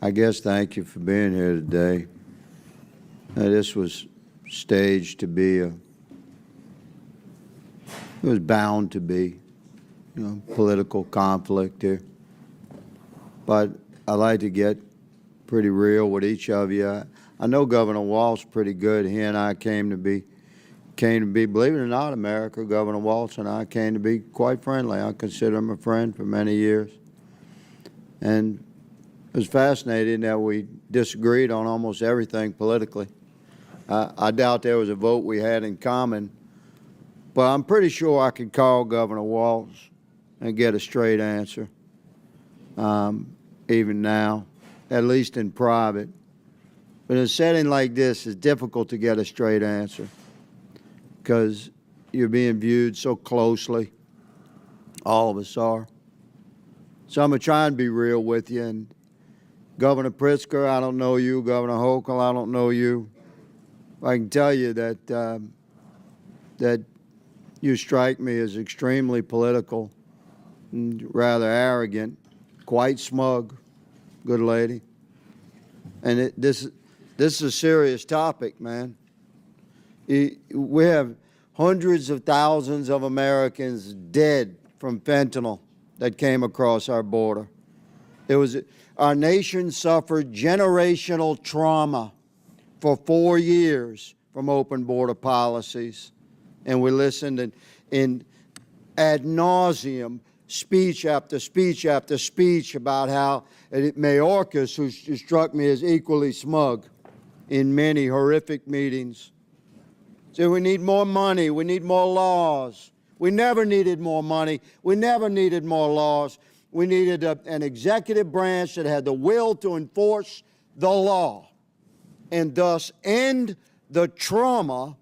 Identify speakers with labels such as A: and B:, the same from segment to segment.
A: I guess thank you for being here today. This was staged to be it was bound to be, political conflict here. But I like to get pretty real with each of you. I know Governor Walz pretty good. He and I came to be, believe it or not, America, Governor Walz and I came to be quite friendly. I consider him a friend for many years. And it was fascinating that we disagreed on almost everything politically. I doubt there was a vote we had in common, but I'm pretty sure I could call Governor Walz and get a straight answer, even now, at least in private. But in a setting like this, it's difficult to get a straight answer because you're being viewed so closely. All of us are. So I'm going to try and be real with you. And Governor Pritzker, I don't know you. Governor Hochum, I don't know you. I can tell you that that you strike me as extremely political and rather arrogant, quite smug, good lady. And this is a serious topic, man. We have hundreds of thousands of Americans dead from fentanyl that came across our border. Our nation suffered generational trauma for 4 years from open border policies. And we listened in ad nauseum, speech after speech after speech about how Mayorkas, who struck me as equally smug in many horrific meetings, said we need more money, we need more laws. We never needed more money. We never needed more laws. We needed an executive branch that had the will to enforce the law and thus end the trauma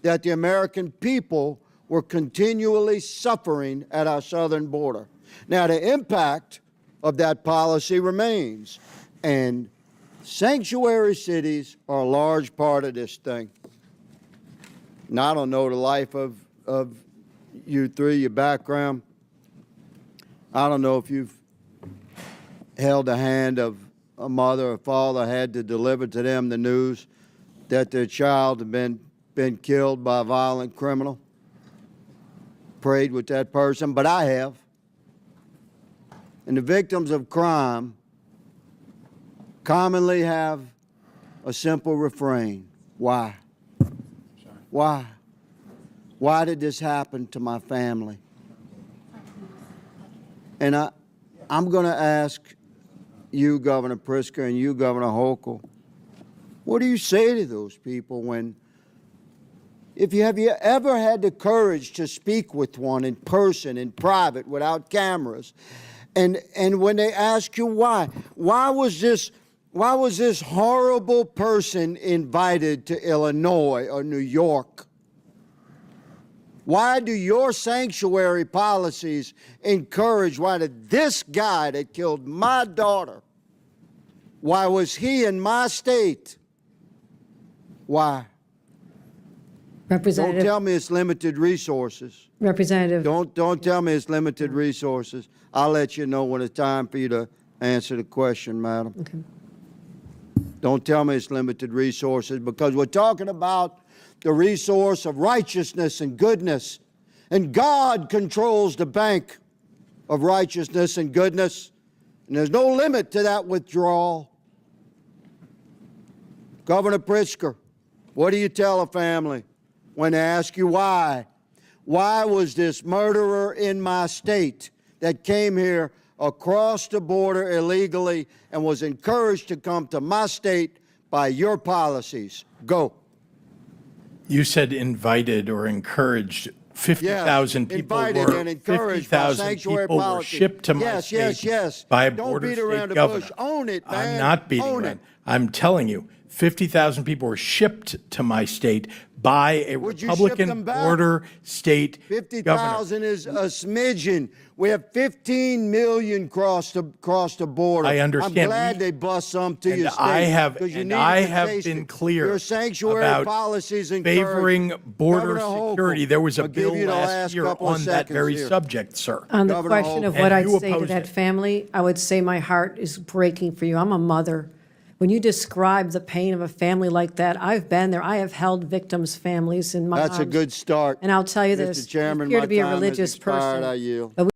A: that the American people were continually suffering at our southern border. Now, the impact of that policy remains, and sanctuary cities are a large part of this thing. Now, I don't know the life of you three, your background. I don't know if you've held the hand of a mother or father had to deliver to them the news that their child had been killed by a violent criminal. Prayed with that person, but I have. And the victims of crime commonly have a simple refrain. Why? Why? Why did this happen to my family? And I'm going to ask you, Governor Pritzker, and you, Governor Hochul, what do you say to those people when, have you ever had the courage to speak with one in person, in private, without cameras, and when they ask you why was this horrible person invited to Illinois or New York? Why do your sanctuary policies encourage, why did this guy that killed my daughter, why was he in my state? Why?
B: Representative.
A: Don't tell me it's limited resources.
B: Representative.
A: Don't tell me it's limited resources. I'll let you know when it's time for you to answer the question, madam.
B: Okay.
A: Don't tell me it's limited resources, because we're talking about the resource of righteousness and goodness. And God controls the bank of righteousness and goodness. And there's no limit to that withdrawal. Governor Pritzker, what do you tell a family when they ask you why? Why was this murderer in my state that came here across the border illegally and was encouraged to come to my state by your policies? Go.
C: You said invited or encouraged. 50,000 people
A: invited
C: were
A: and encouraged by
C: 50,000
A: sanctuary
C: people were
A: policy.
C: shipped to my state by a
A: Don't
C: border
A: beat around
C: state
A: the
C: governor.
A: bush. Own it, man.
C: I'm not beating
A: Own
C: around.
A: it.
C: I'm telling you, 50,000 people were shipped to my state by a
A: Would you ship
C: Republican
A: them back?
C: border state governor.
A: 50,000 is a smidgen. We have 15 million cross the border.
C: I understand.
A: I'm glad they bust some to your state.
C: I have
A: 'cause you
C: and
A: needed
C: I
A: to
C: have
A: taste
C: been
A: it.
C: clear
A: Your sanctuary
C: about
A: policies
C: favoring border
A: Governor Hochum,
C: security. There was a
A: I'll give
C: bill
A: you the
C: last
A: last
C: year
A: couple of
C: on that
A: seconds
C: very
A: here.
C: subject, sir.
B: On the
A: Governor
B: question of
A: Hochum.
B: what
C: And
B: I'd
C: you
B: say to
C: opposed
B: that
C: it.
B: family, I would say my heart is breaking for you. I'm a mother. When you describe the pain of a family like that, I've been there. I have held victims' families in my
A: That's a
B: arms.
A: good start.
B: And I'll tell you
A: Mr.
B: this, you
A: Chairman,
B: appear
A: my
B: to be a
A: time has
B: religious
A: expired.
B: person.
A: I yield.
B: but